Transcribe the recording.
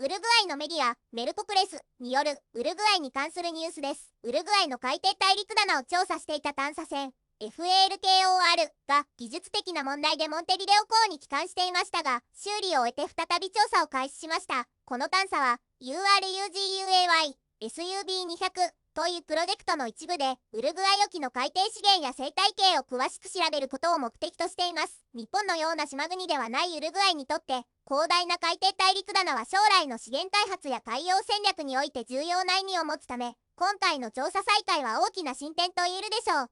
ウルグアイのメディア、メルコプレスによるウルグアイに関するニュースです。ウルグアイの海底大陸棚を調査していた探査船、FALKOR が技術的な問題でモンテビデオ港に帰還していましたが、修理を終えて再び調査を開始しました。この探査は、URUGUAY SUB200 というプロジェクトの一部で、ウルグアイ沖の海底資源や生態系を詳しく調べることを目的としています。日本のような島国ではないウルグアイにとって、広大な海底大陸棚は将来の資源開発や海洋戦略において重要な意味を持つため、今回の調査再開は大きな進展と言えるでしょう。